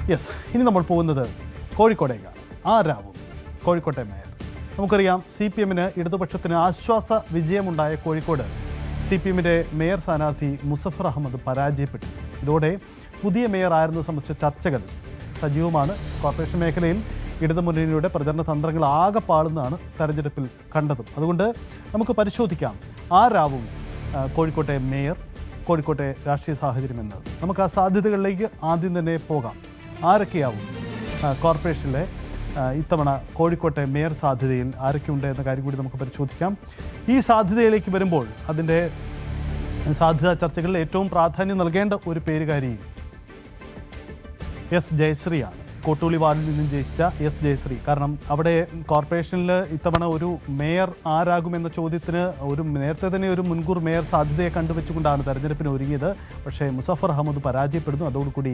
Yes, ഇനി നമ്മൾ പോകുന്നത് കോഴിക്കോടേക്കാണ്. ആരാവും കോഴിക്കോട്ടെ മേയർ? നമുക്കറിയാം, CPM-ന് ഇടതുപക്ഷത്തിന് ആശ്വാസ വിജയമുണ്ടായ കോഴിക്കോട് CPM-ന്റെ മേയർ സ്ഥാനാർത്ഥി മുസഫർ അഹമ്മദ് പരാജയപ്പെട്ടു. ഇതോടെ പുതിയ മേയർ ആയിരുന്നത് സംബന്ധിച്ച ചർച്ചകൾ സജീവമാണ്. കോർപ്പറേഷൻ മേഖലയിൽ ഇടതുമുന്നണിയുടെ പ്രചരണ തന്ത്രങ്ങൾ ആകെ പാളുന്നതാണ് തെരഞ്ഞെടുപ്പിൽ കണ്ടതും. അതുകൊണ്ട് നമുക്ക് പരിശോധിക്കാം ആരാവും കോഴിക്കോട്ടെ മേയർ, കോഴിക്കോട്ടെ രാഷ്ട്രീയ സാഹചര്യം എന്നത്. നമുക്ക് ആ സാധ്യതകളിലേക്ക് ആദ്യം തന്നെ പോകാം. ആരൊക്കെയാവും കോർപ്പറേഷനിലെ ഇത്തവണ കോഴിക്കോട്ടെ മേയർ സാധ്യതയിൽ ആരൊക്കെയുണ്ട് എന്ന കാര്യം കൂടി നമുക്ക് പരിശോധിക്കാം. ഈ സാധ്യതയിലേക്ക് വരുമ്പോൾ അതിൻ്റെ സാധ്യതാ ചർച്ചകളിൽ ഏറ്റവും പ്രാധാന്യം നൽകേണ്ട ഒരു പേരുകാരി എസ് ജയശ്രീയാണ്. കോട്ടൂളി വാർഡിൽ നിന്നും ജയിച്ച എസ് ജയശ്രീ. കാരണം അവിടെ കോർപ്പറേഷനിൽ ഇത്തവണ ഒരു മേയർ ആരാകുമെന്ന ചോദ്യത്തിന് നേരത്തെ തന്നെ ഒരു മുൻകൂർ മേയർ സാധ്യതയെ കണ്ടുവെച്ചുകൊണ്ടാണ് തെരഞ്ഞെടുപ്പിന് ഒരുങ്ങിയത്. പക്ഷേ മുസഫർ അഹമ്മദ് പരാജയപ്പെടുന്നു. അതോടുകൂടി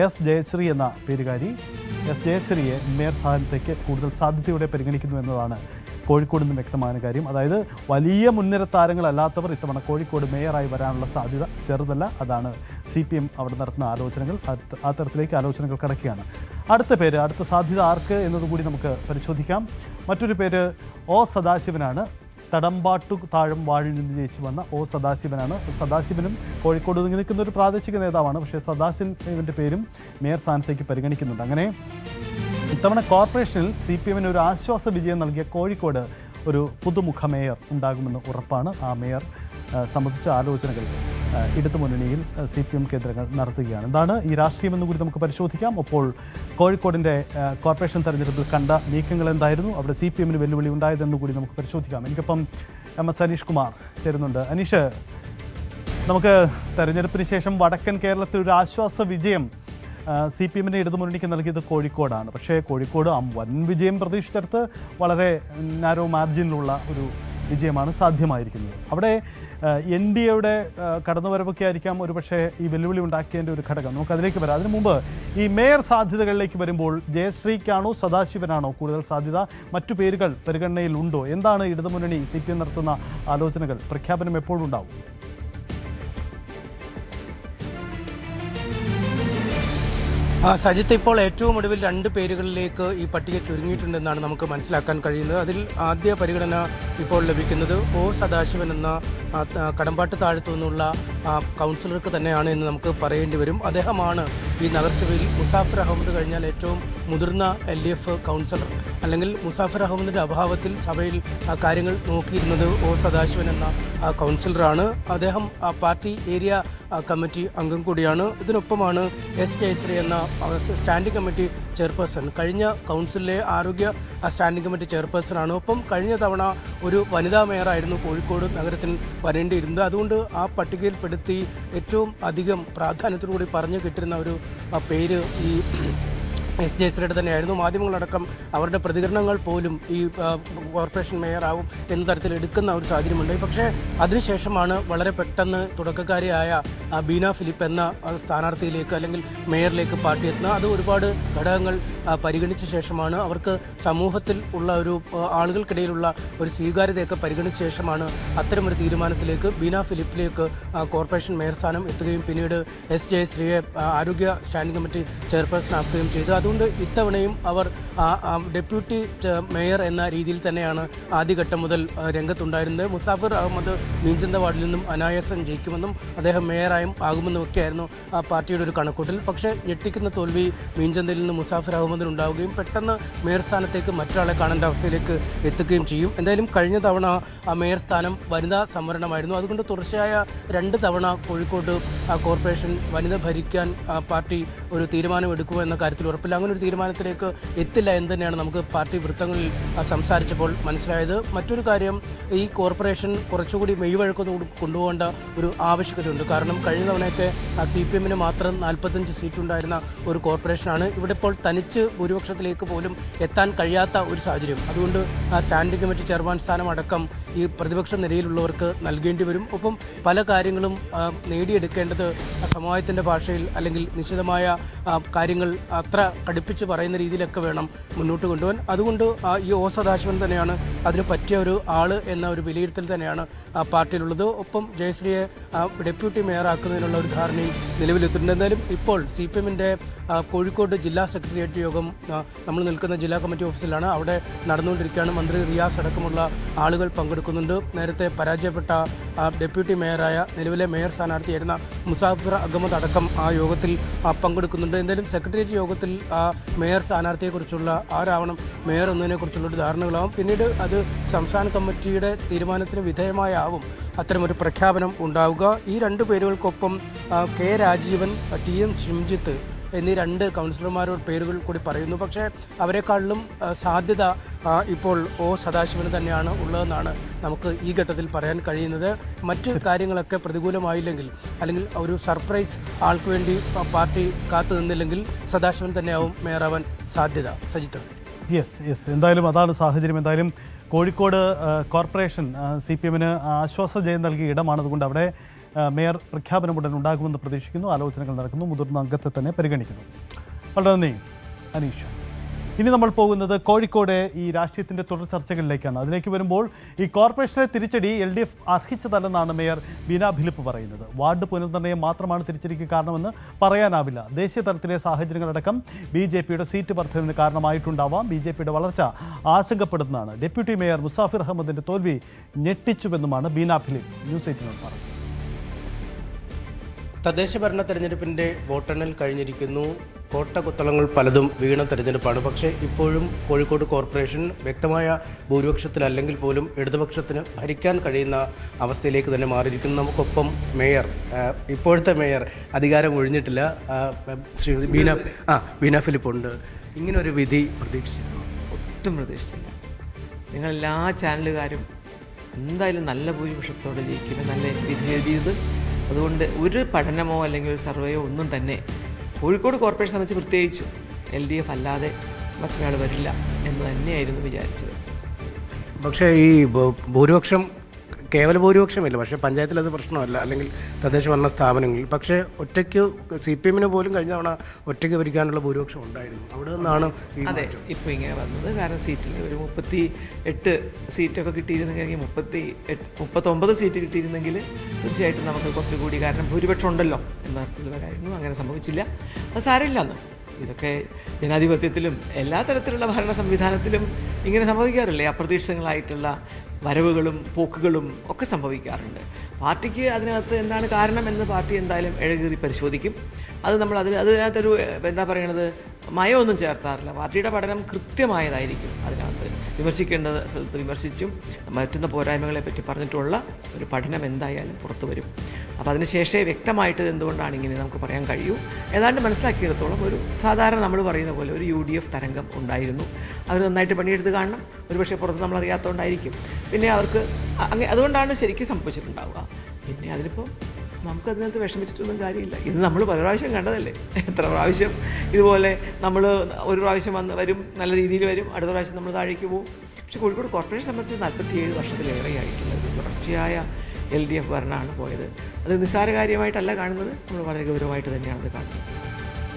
എസ് ജയശ്രീ എന്ന പേരുകാരി എസ് ജയശ്രീയെ മേയർ സ്ഥാനത്തേക്ക് കൂടുതൽ സാധ്യതയോടെ പരിഗണിക്കുന്നു എന്നതാണ് കോഴിക്കോട് നിന്ന് വ്യക്തമായ കാര്യം. അതായത് വലിയ മുൻനിര താരങ്ങളല്ലാത്തവർ ഇത്തവണ കോഴിക്കോട് മേയറായി വരാനുള്ള സാധ്യത ചെറുതല്ല. അതാണ് CPM അവിടെ നടത്തുന്ന ആലോചനകൾ. ആ തരത്തിലേക്ക് ആലോചനകൾ കിടക്കുകയാണ്. അടുത്ത സാധ്യത ആർക്ക് എന്നതുകൂടി നമുക്ക് പരിശോധിക്കാം. മറ്റൊരു പേര് O സദാശിവനാണ്. തടമ്പാട്ടു താഴം വാഴിൽ നിന്ന് ജയിച്ചു വന്ന O സദാശിവനാണ്. സദാശിവനും കോഴിക്കോട് നിൽക്കുന്ന ഒരു പ്രാദേശിക നേതാവാണ്. പക്ഷേ സദാശിവൻ്റെ പേരും മേയർ സ്ഥാനത്തേക്ക് പരിഗണിക്കുന്നുണ്ട്. അങ്ങനെ ഇത്തവണ കോർപ്പറേഷനിൽ CPM-ന് ഒരു ആശ്വാസ വിജയം നൽകിയ കോഴിക്കോട് ഒരു പുതുമുഖ മേയർ ഉണ്ടാകുമെന്ന് ഉറപ്പാണ്. ആ മേയർ സംബന്ധിച്ച ആലോചനകൾ ഇടതുമുന്നണിയിൽ CPM കേന്ദ്രങ്ങൾ നടത്തുകയാണ്. എന്താണ് ഈ രാഷ്ട്രീയമെന്ന് കൂടി നമുക്ക് പരിശോധിക്കാം. അപ്പോൾ കോഴിക്കോടിൻ്റെ കോർപ്പറേഷൻ തെരഞ്ഞെടുപ്പിൽ കണ്ട നീക്കങ്ങൾ എന്തായിരുന്നു, അവിടെ CPM-ന് വെല്ലുവിളി ഉണ്ടായതെന്ന് കൂടി നമുക്ക് പരിശോധിക്കാം. എനിക്കിപ്പം MS അനീഷ് കുമാർ ചേരുന്നുണ്ട്. അനീഷ്, നമുക്ക് തെരഞ്ഞെടുപ്പിന് ശേഷം വടക്കൻ കേരളത്തിൽ ഒരു ആശ്വാസ വിജയം CPM-ന് ഇടതുമുന്നണിക്ക് നൽകിയത് കോഴിക്കോടാണ്. പക്ഷേ കോഴിക്കോട് വൻ വിജയം പ്രതീക്ഷിച്ചെടുത്ത് വളരെ നാരോ മാർജിനിലുള്ള ഒരു വിജയമാണ് സാധ്യമായിരിക്കുന്നത്. അവിടെ NDA-യുടെ കടന്നുവരവൊക്കെ ആയിരിക്കാം ഒരുപക്ഷെ ഈ വെല്ലുവിളി ഉണ്ടാക്കിയതിൻ്റെ ഒരു ഘടകം. നമുക്കതിലേക്ക് വരാം. അതിനു മുമ്പ് ഈ മേയർ സാധ്യതകളിലേക്ക് വരുമ്പോൾ ജയശ്രീക്കാണോ സദാശിവനാണോ കൂടുതൽ സാധ്യത? മറ്റു പേരുകൾ പരിഗണനയിൽ ഉണ്ടോ? എന്താണ് ഇടതുമുന്നണി CPM നടത്തുന്ന ആലോചനകൾ? പ്രഖ്യാപനം എപ്പോഴും ഉണ്ടാവും? സജിത്ത്, ഇപ്പോൾ ഏറ്റവും ഒടുവിൽ 2 പേരുകളിലേക്ക് ഈ പട്ടിക ചുരുങ്ങിയിട്ടുണ്ടെന്നാണ് നമുക്ക് മനസ്സിലാക്കാൻ കഴിയുന്നത്. അതിൽ ആദ്യ പരിഗണന ഇപ്പോൾ ലഭിക്കുന്നത് O സദാശിവൻ എന്ന കടമ്പാട്ട് താഴത്തു നിന്നുള്ള കൗൺസിലർക്ക് തന്നെയാണ് എന്ന് നമുക്ക് പറയേണ്ടി വരും. അദ്ദേഹമാണ് ഈ നഗരസഭയിൽ മുസാഫർ അഹമ്മദ് കഴിഞ്ഞാൽ ഏറ്റവും മുതിർന്ന LDF കൗൺസിലർ. അല്ലെങ്കിൽ മുസാഫർ അഹമ്മദിൻ്റെ അഭാവത്തിൽ സഭയിൽ കാര്യങ്ങൾ നോക്കിയിരുന്നത് O സദാശിവൻ എന്ന കൗൺസിലറാണ്. അദ്ദേഹം പാർട്ടി ഏരിയ കമ്മിറ്റി അംഗം കൂടിയാണ്. ഇതിനൊപ്പമാണ് എസ് ജയശ്രീ എന്ന സ്റ്റാൻഡിംഗ് കമ്മിറ്റി ചെയർപേഴ്സൺ. കഴിഞ്ഞ കൗൺസിലിലെ ആരോഗ്യ സ്റ്റാൻഡിംഗ് കമ്മിറ്റി ചെയർപേഴ്സണാണ്. ഒപ്പം കഴിഞ്ഞ തവണ ഒരു വനിതാ മേയറായിരുന്നു കോഴിക്കോട് നഗരത്തിൽ വരേണ്ടിയിരുന്നത്. അതുകൊണ്ട് ആ പട്ടികയിൽപ്പെടുത്തി ഏറ്റവും അധികം പ്രാധാന്യത്തോടുകൂടി പറഞ്ഞു കിട്ടുന്ന ഒരു പേര് ഈ എസ് ജയശ്രീയുടെ തന്നെയായിരുന്നു. മാധ്യമങ്ങളടക്കം അവരുടെ പ്രതികരണങ്ങൾ പോലും ഈ കോർപ്പറേഷൻ മേയറാവും എന്ന തരത്തിൽ എടുക്കുന്ന ഒരു സാഹചര്യമുണ്ട്. പക്ഷേ അതിനുശേഷമാണ് വളരെ പെട്ടെന്ന് തുടക്കക്കാരിയായ ബീന ഫിലിപ്പ് എന്ന സ്ഥാനാർത്ഥിയിലേക്ക് അല്ലെങ്കിൽ മേയറിലേക്ക് പാർട്ടി എത്തുന്നത്. അത് ഒരുപാട് ഘടകങ്ങൾ പരിഗണിച്ച ശേഷമാണ്, അവർക്ക് സമൂഹത്തിൽ ഉള്ള ഒരു ആളുകൾക്കിടയിലുള്ള ഒരു സ്വീകാര്യതയൊക്കെ പരിഗണിച്ച ശേഷമാണ് അത്തരമൊരു തീരുമാനത്തിലേക്ക് ബീന ഫിലിപ്പിലേക്ക് കോർപ്പറേഷൻ മേയർ സ്ഥാനം എത്തുകയും പിന്നീട് എസ് ജയശ്രീയെ ആരോഗ്യ സ്റ്റാൻഡിംഗ് കമ്മിറ്റി ചെയർപേഴ്സൺ ആക്കുകയും ചെയ്തു. അതുകൊണ്ട് ഇത്തവണയും അവർ ഡെപ്യൂട്ടി മേയർ എന്ന രീതിയിൽ തന്നെയാണ് ആദ്യഘട്ടം മുതൽ രംഗത്തുണ്ടായിരുന്നത്. മുസാഫർ അഹമ്മദ് മീഞ്ചന്ത വാർഡിൽ നിന്നും അനായാസം ജയിക്കുമെന്നും അദ്ദേഹം മേയറായും ആകുമെന്നുമൊക്കെയായിരുന്നു പാർട്ടിയുടെ ഒരു കണക്കൂട്ടൽ. പക്ഷേ ഞെട്ടിക്കുന്ന തോൽവി മീഞ്ചന്തയിൽ നിന്ന് മുസാഫർ അഹമ്മദിന് ഉണ്ടാവുകയും പെട്ടെന്ന് മേയർ സ്ഥാനത്തേക്ക് മറ്റൊരാളെ കാണേണ്ട അവസ്ഥയിലേക്ക് എത്തുകയും ചെയ്യും. എന്തായാലും കഴിഞ്ഞ തവണ മേയർ സ്ഥാനം വനിതാ സംവരണമായിരുന്നു. അതുകൊണ്ട് തുടർച്ചയായ 2 തവണ കോഴിക്കോട് കോർപ്പറേഷൻ വനിത ഭരിക്കാൻ പാർട്ടി ഒരു തീരുമാനമെടുക്കുമോ എന്ന കാര്യത്തിൽ ഉറപ്പില്ല. അങ്ങനെ ഒരു തീരുമാനത്തിലേക്ക് എത്തില്ല എന്ന് തന്നെയാണ് നമുക്ക് പാർട്ടി വൃത്തങ്ങളിൽ സംസാരിച്ചപ്പോൾ മനസ്സിലായത്. മറ്റൊരു കാര്യം, ഈ കോർപ്പറേഷൻ കുറച്ചുകൂടി മെയ്വഴക്കം കൊണ്ടുപോകേണ്ട ഒരു ആവശ്യകതയുണ്ട്. കാരണം കഴിഞ്ഞ തവണയൊക്കെ CPM-ന് മാത്രം 45 സീറ്റുണ്ടായിരുന്ന ഒരു കോർപ്പറേഷനാണ്. ഇവിടെ ഇപ്പോൾ തനിച്ച് ഭൂരിപക്ഷത്തിലേക്ക് പോലും എത്താൻ കഴിയാത്ത ഒരു സാഹചര്യം. അതുകൊണ്ട് സ്റ്റാൻഡിംഗ് കമ്മിറ്റി ചെയർമാൻ സ്ഥാനം അടക്കം ഈ പ്രതിപക്ഷ നിരയിലുള്ളവർക്ക് നൽകേണ്ടി വരും. ഒപ്പം പല കാര്യങ്ങളും നേടിയെടുക്കേണ്ടത് സമവായത്തിൻ്റെ ഭാഷയിൽ അല്ലെങ്കിൽ നിശ്ചിതമായ കാര്യങ്ങൾ അത്ര കടുപ്പിച്ച് പറയുന്ന രീതിയിലൊക്കെ വേണം മുന്നോട്ട് കൊണ്ടുപോകാൻ. അതുകൊണ്ട് ഈ ഒ സദാശിവൻ തന്നെയാണ് അതിന് പറ്റിയ ഒരു ആള് എന്ന ഒരു വിലയിരുത്തൽ തന്നെയാണ് പാർട്ടിയിലുള്ളത്. ഒപ്പം ജയശ്രീയെ ഡെപ്യൂട്ടി മേയറാക്കുന്നതിനുള്ള ഒരു ധാരണയും നിലവിലെത്തിയിട്ടുണ്ട്. എന്തായാലും ഇപ്പോൾ CPM-ന്റെ കോഴിക്കോട് ജില്ലാ സെക്രട്ടേറിയറ്റ് യോഗം നമ്മൾ നിൽക്കുന്ന ജില്ലാ കമ്മിറ്റി ഓഫീസിലാണ്. അവിടെ നടന്നുകൊണ്ടിരിക്കുകയാണ്. മന്ത്രി റിയാസ് അടക്കമുള്ള ആളുകൾ പങ്കെടുക്കുന്നുണ്ട്. നേരത്തെ പരാജയപ്പെട്ട ഡെപ്യൂട്ടി മേയറായ നിലവിലെ മേയർ സ്ഥാനാർത്ഥിയായിരുന്ന മുസാഫിർ അഹമ്മദ് അടക്കം ആ യോഗത്തിൽ പങ്കെടുക്കുന്നുണ്ട്. എന്തായാലും സെക്രട്ടേറിയറ്റ് യോഗത്തിൽ മേയർ സ്ഥാനാർത്ഥിയെക്കുറിച്ചുള്ള ആരാവണം മേയർ എന്നതിനെക്കുറിച്ചുള്ള ഒരു ധാരണകളാവും. പിന്നീട് അത് സംസ്ഥാന കമ്മിറ്റിയുടെ തീരുമാനത്തിന് വിധേയമായാവും അത്തരമൊരു പ്രഖ്യാപനം ഉണ്ടാവുക. ഈ രണ്ട് പേരുകൾക്കൊപ്പം കെ രാജീവൻ, TM ഷിംജിത്ത് എന്നീ രണ്ട് കൗൺസിലർമാരുടെ പേരുകൾ കൂടി പറയുന്നു. പക്ഷേ അവരെക്കാളിലും സാധ്യത ഇപ്പോൾ ഒ സദാശിവന് തന്നെയാണ് ഉള്ളതെന്നാണ് നമുക്ക് ഈ ഘട്ടത്തിൽ പറയാൻ കഴിയുന്നത്. മറ്റു കാര്യങ്ങളൊക്കെ പ്രതികൂലമായില്ലെങ്കിൽ അല്ലെങ്കിൽ ഒരു സർപ്രൈസ് ആൾക്ക് വേണ്ടി പാർട്ടി കാത്തു നിന്നില്ലെങ്കിൽ സദാശിവൻ തന്നെയാവും മേയറാവാൻ സാധ്യത. സജിത്ത്. യെസ് എന്തായാലും അതാണ് സാഹചര്യം. എന്തായാലും കോഴിക്കോട് കോർപ്പറേഷൻ CPM-ന് ആശ്വാസജയം നൽകിയ ഇടമാണ്. അതുകൊണ്ട് അവിടെ മേയർ പ്രഖ്യാപനം ഉടൻ ഉണ്ടാകുമെന്ന് പ്രതീക്ഷിക്കുന്നു. ആലോചനകൾ നടക്കുന്നു. മുതിർന്ന അംഗത്തെ തന്നെ പരിഗണിക്കുന്നു. വളരെ നന്ദി അനീഷ്. ഇനി നമ്മൾ പോകുന്നത് കോഴിക്കോട് ഈ രാഷ്ട്രീയത്തിൻ്റെ തുടർ ചർച്ചകളിലേക്കാണ്. അതിലേക്ക് വരുമ്പോൾ ഈ കോർപ്പറേഷനെ തിരിച്ചടി LDF അർഹിച്ചതല്ലെന്നാണ് മേയർ ബീന ഫിലിപ്പ് പറയുന്നത്. വാർഡ് പുനർനിർണ്ണയം മാത്രമാണ് തിരിച്ചടിക്ക് കാരണമെന്ന് പറയാനാവില്ല. ദേശീയ തലത്തിലെ സാഹചര്യങ്ങളടക്കം BJP-യുടെ സീറ്റ് വർധനവിന് കാരണമായിട്ടുണ്ടാവാം. BJP-യുടെ വളർച്ച ആശങ്കപ്പെടുന്നതാണ്. ഡെപ്യൂട്ടി മേയർ മുസാഫിർ അഹമ്മദിന്റെ തോൽവി ഞെട്ടിച്ചുവെന്നുമാണ് ബീന ഫിലിപ്പ് ന്യൂസ് 18 പറഞ്ഞത്. തദ്ദേശ ഭരണ തെരഞ്ഞെടുപ്പിൻ്റെ വോട്ടെണ്ണൽ കഴിഞ്ഞിരിക്കുന്നു. കോട്ടകുത്തളങ്ങൾ പലതും വീണ തെരഞ്ഞെടുപ്പാണ്. പക്ഷേ ഇപ്പോഴും കോഴിക്കോട് കോർപ്പറേഷൻ വ്യക്തമായ ഭൂരിപക്ഷത്തിലല്ലെങ്കിൽ പോലും ഇടതുപക്ഷത്തിന് ഭരിക്കാൻ കഴിയുന്ന അവസ്ഥയിലേക്ക് തന്നെ മാറിയിരിക്കുന്നു. നമുക്കൊപ്പം മേയർ, ഇപ്പോഴത്തെ മേയർ അധികാരം ഒഴിഞ്ഞിട്ടില്ല, ബീന ഫിലിപ്പ് ഉണ്ട്. ഇങ്ങനൊരു വിധി പ്രതീക്ഷിച്ചിരുന്നു? ഒട്ടും പ്രതീക്ഷിച്ചില്ല. നിങ്ങളെല്ലാ ചാനലുകാരും എന്തായാലും നല്ല ഭൂരിപക്ഷത്തോടെ ജയിക്കുമ്പോൾ നല്ല വിധി എഴുതിയത്. അതുകൊണ്ട് ഒരു പഠനമോ അല്ലെങ്കിൽ ഒരു സർവേയോ ഒന്നും തന്നെ കോഴിക്കോട് കോർപ്പറേഷൻ സംബന്ധിച്ച് പ്രത്യേകിച്ചും LDF അല്ലാതെ മറ്റൊരാൾ വരില്ല എന്ന് തന്നെയായിരുന്നു വിചാരിച്ചത്. പക്ഷേ ഈ ഭൂരിപക്ഷം കേവല ഭൂരിപക്ഷമില്ല. പക്ഷേ പഞ്ചായത്തിൽ അത് പ്രശ്നമല്ല, അല്ലെങ്കിൽ തദ്ദേശ ഭരണ സ്ഥാപനങ്ങളിൽ. പക്ഷേ ഒറ്റയ്ക്ക് CPM-ന് പോലും കഴിഞ്ഞ തവണ ഒറ്റയ്ക്ക് ഭരിക്കാനുള്ള ഭൂരിപക്ഷം ഉണ്ടായിരുന്നു. അവിടെ നിന്നാണ് അതെ ഇപ്പോൾ ഇങ്ങനെ വന്നത്. കാരണം സീറ്റിൽ ഒരു 38 സീറ്റൊക്കെ കിട്ടിയിരുന്നെങ്കിൽ 39 സീറ്റ് കിട്ടിയിരുന്നെങ്കിൽ തീർച്ചയായിട്ടും നമുക്ക് കുറച്ചുകൂടി, കാരണം ഭൂരിപക്ഷം ഉണ്ടല്ലോ എന്ന അർത്ഥത്തിൽ വരായിരുന്നു. അങ്ങനെ സംഭവിച്ചില്ല. അത് സാരമില്ലെന്ന്. ഇതൊക്കെ ജനാധിപത്യത്തിലും എല്ലാ തരത്തിലുള്ള ഭരണ സംവിധാനത്തിലും ഇങ്ങനെ സംഭവിക്കാറില്ലേ? അപ്രതീക്ഷിതങ്ങളായിട്ടുള്ള വരവുകളും പോക്കുകളും ഒക്കെ സംഭവിക്കാറുണ്ട്. പാർട്ടിക്ക് അതിനകത്ത് എന്താണ് കാരണം എന്ന് പാർട്ടി എന്തായാലും ഇഴകീറി പരിശോധിക്കും. അത് നമ്മൾ അതിനകത്തൊരു എന്താ പറയണത്, മയമൊന്നും ചേർത്താറില്ല. പാർട്ടിയുടെ പഠനം കൃത്യമായതായിരിക്കും. അതിനകത്ത് വിമർശിക്കേണ്ട സ്ഥലത്ത് വിമർശിച്ചും മറ്റുന്ന പോരായ്മകളെ പറ്റി പറഞ്ഞിട്ടുള്ള ഒരു പഠനം എന്തായാലും പുറത്തു വരും. അപ്പോൾ അതിനുശേഷമേ വ്യക്തമായിട്ട് എന്തുകൊണ്ടാണ് ഇങ്ങനെ നമുക്ക് പറയാൻ കഴിയൂ. ഏതാണ്ട് മനസ്സിലാക്കിയിടത്തോളം ഒരു സാധാരണ നമ്മൾ പറയുന്ന പോലെ ഒരു UDF തരംഗം ഉണ്ടായിരുന്നു. അവർ നന്നായിട്ട് പണിയെടുത്ത് കാണണം. ഒരുപക്ഷെ പുറത്ത് നമ്മൾ അറിയാത്തതുകൊണ്ടായിരിക്കും. പിന്നെ അവർക്ക് അതുകൊണ്ടാണ് ശരിക്കും സംഭവിച്ചിട്ടുണ്ടാവുക. പിന്നെ അതിലിപ്പോൾ നമുക്കതിനകത്ത് വിഷമിച്ചിട്ടൊന്നും കാര്യമില്ല. ഇത് നമ്മൾ പല പ്രാവശ്യം കണ്ടതല്ലേ. എത്ര പ്രാവശ്യം ഇതുപോലെ നമ്മൾ ഒരു പ്രാവശ്യം വരും, നല്ല രീതിയിൽ വരും, അടുത്ത പ്രാവശ്യം നമ്മൾ താഴേക്ക് പോകും. പക്ഷേ കോഴിക്കോട് കോർപ്പറേഷൻ സംബന്ധിച്ച് 47 വർഷത്തിലേറെ ആയിട്ടുള്ളത് തുടർച്ചയായ LDF ഭരണമാണ് പോയത്. അത് നിസ്സാര കാര്യമായിട്ടല്ല കാണുന്നത്, നമ്മൾ വളരെ ഗൗരവമായിട്ട് തന്നെയാണ് അത് കാണുന്നത്.